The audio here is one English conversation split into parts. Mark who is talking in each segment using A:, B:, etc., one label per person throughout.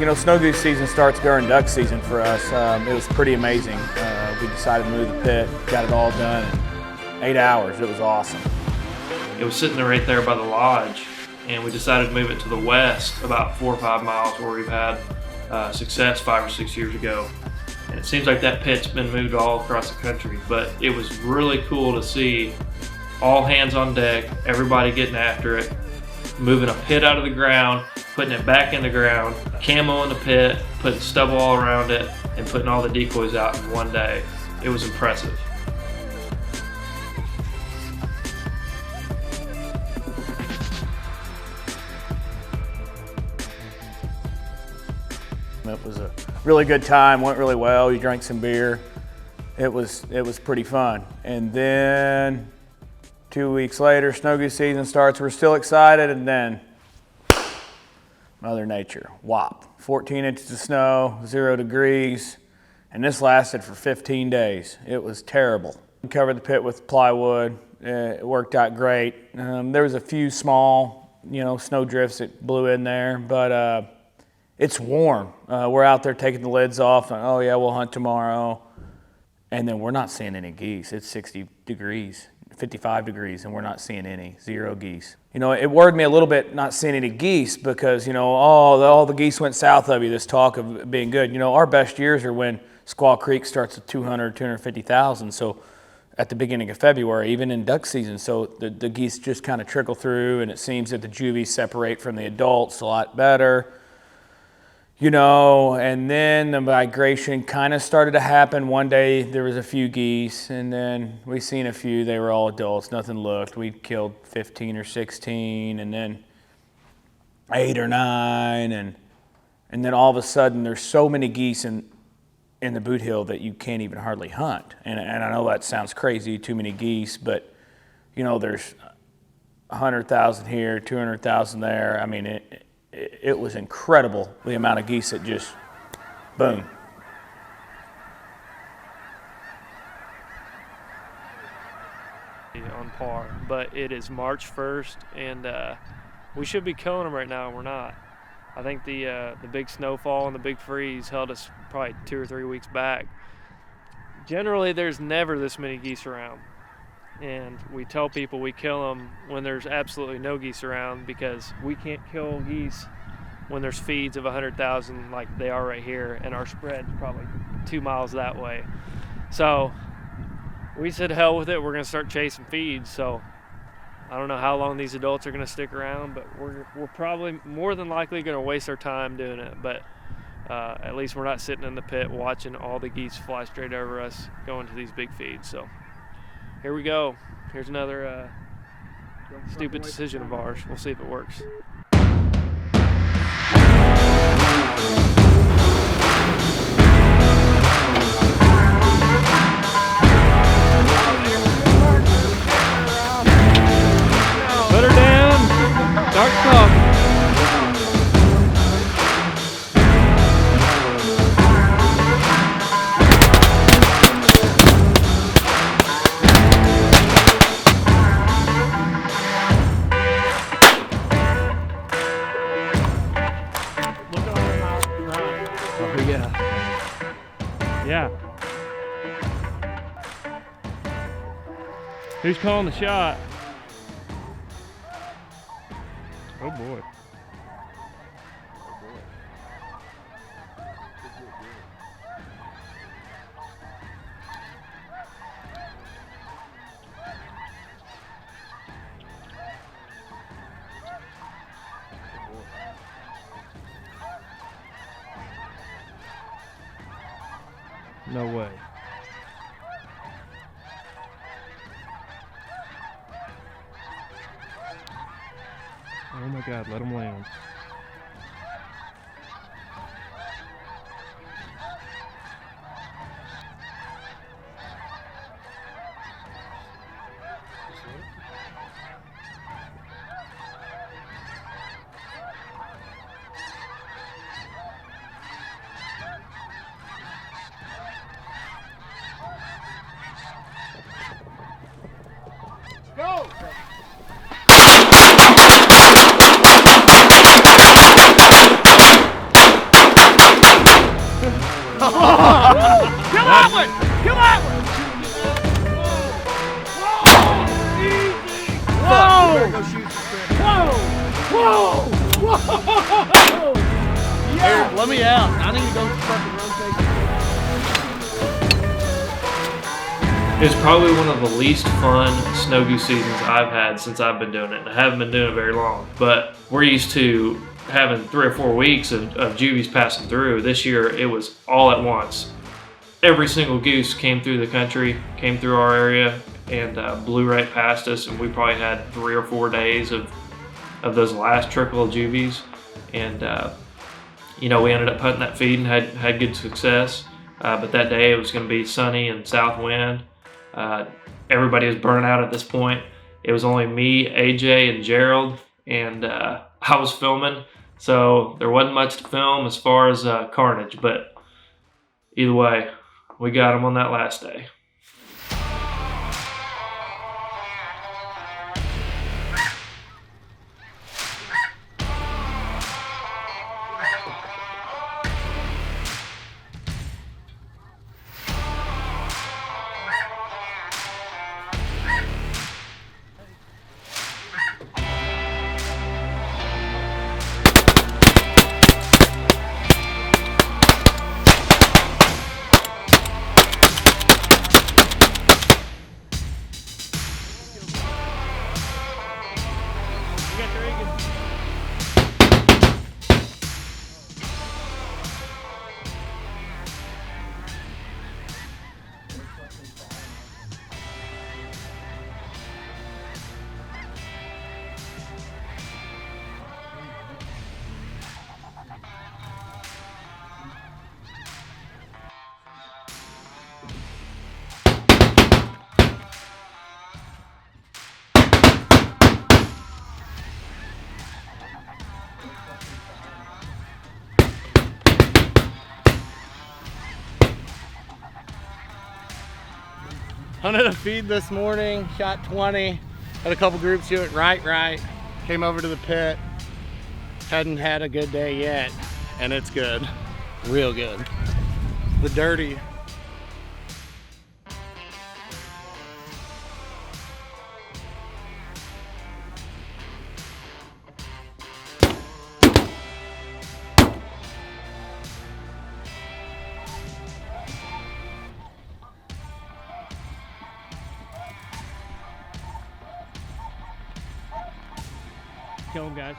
A: You know, snow goose season starts during duck season for us. It was pretty amazing. We decided to move the pit, got it all done in 8 hours. It was awesome.
B: It was sitting right there by the lodge, and we decided to move it to the west about 4 or 5 miles where we've had success 5 or 6 years ago. And it seems like that pit's been moved all across the country, but it was really cool to see all hands on deck, everybody getting after it, moving a pit out of the ground, putting it back in the ground, camo in the pit, putting stubble all around it, and putting all the decoys out in one day. It was impressive.
A: It was a really good time, went really well. You drank some beer. It was pretty fun. And then 2 weeks later, snow goose season starts. We're still excited, and then Mother Nature, whop. 14 inches of snow, 0 degrees, and this lasted for 15 days. It was terrible. We covered the pit with plywood. It worked out great. There was a few small, snow drifts that blew in there, but it's warm. We're out there taking the lids off, and oh yeah, we'll hunt tomorrow. And then we're not seeing any geese. It's 60 degrees, 55 degrees, and we're not seeing any, 0 geese. It worried me a little bit not seeing any geese because, all the geese went south of you, this talk of being good. Our best years are when Squaw Creek starts at 200, 250,000. So at the beginning of February, even in duck season. So the geese just kind of trickle through, and it seems that the juvies separate from the adults a lot better. And then the migration kind of started to happen. One day there was a few geese, and then we seen a few. They were all adults, nothing looked. We killed 15 or 16, and then 8 or 9, and then all of a sudden there's so many geese in the Bootheel that you can't even hardly hunt. And I know that sounds crazy, too many geese, but there's 100,000 here, 200,000 there. I mean, it was incredible, the amount of geese that just, boom.
B: On par, but it is March 1st, and we should be killing them right now, and we're not. I think the big snowfall and the big freeze held us probably 2 or 3 weeks back. Generally, there's never this many geese around, and we tell people we kill them when there's absolutely no geese around because we can't kill geese when there's feeds of 100,000 like they are right here, and our spread's probably 2 miles that way. So we said hell with it, we're gonna start chasing feeds. So I don't know how long these adults are gonna stick around, but we're probably more than likely gonna waste our time doing it. But at least we're not sitting in the pit watching all the geese fly straight over us going to these big feeds. So here we go. Here's another stupid decision of ours. We'll see if it works. Put her down. Start talking. Yeah. Who's calling the shot? Oh boy. No way. Oh my God, let him land.
C: Go!
B: It's probably one of the least fun snow goose seasons I've had since I've been doing it. And I haven't been doing it very long, but we're used to having 3 or 4 weeks of juvies passing through. This year it was all at once. Every single goose came through the country, came through our area, and blew right past us. And we probably had 3 or 4 days of those last trickle of juvies. And you know, we ended up hunting that feed and had good success. But that day it was going to be sunny and south wind. Everybody was burning out at this point. It was only me, AJ, and Gerald, and I was filming, so there wasn't much to film as far as carnage, but either way, we got them on that last day.
C: Hunted a feed this morning, shot 20, had a couple groups do it right, came over to the pit, hadn't had a good day yet, and it's good, real good. The dirty. Kill him, guys.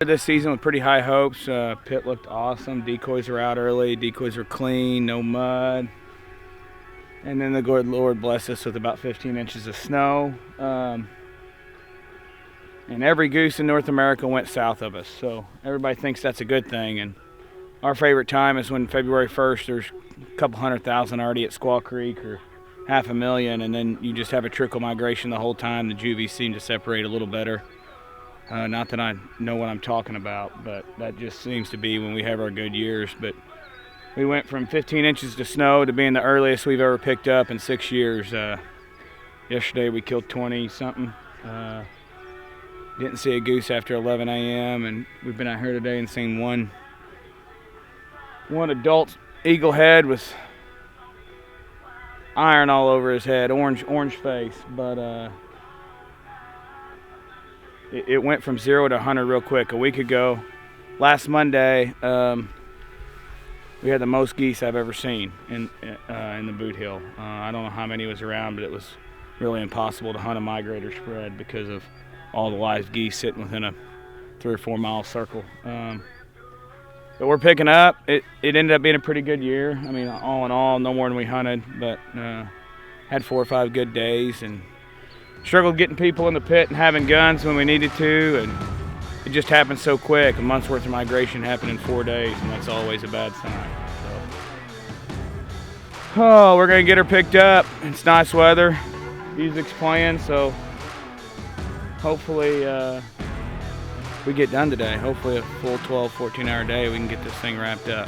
A: This season with pretty high hopes. Pit looked awesome. Decoys are out early. Decoys are clean, no mud. And then the good Lord blessed us with about 15 inches of snow. And every goose in North America went south of us. So everybody thinks that's a good thing. And our favorite time is when February 1st, there's a couple 100,000 already at Squaw Creek, or 500,000. And then you just have a trickle migration the whole time. The juvies seem to separate a little better. Not that I know what I'm talking about, but that just seems to be when we have our good years. But we went from 15 inches of snow to being the earliest we've ever picked up in 6 years. Yesterday we killed 20-something. Didn't see a goose after 11 a.m. and we've been out here today and seen one adult eagle head with iron all over his head, orange face, but it went from 0 to 100 real quick. A week ago, last Monday, we had the most geese I've ever seen in the Bootheel. I don't know how many was around, but it was really impossible to hunt a migrator spread because of all the live geese sitting within a 3 or 4 mile circle. But we're picking up. It ended up being a pretty good year. I mean, all in all, no more than we hunted, but had 4 or 5 good days and struggled getting people in the pit and having guns when we needed to, and just happened so quick. A month's worth of migration happened in 4 days, and that's always a bad sign. So. Oh, we're gonna get her picked up. It's nice weather. Music's playing, so hopefully we get done today. Hopefully a full 12, 14-hour day, we can get this thing wrapped up.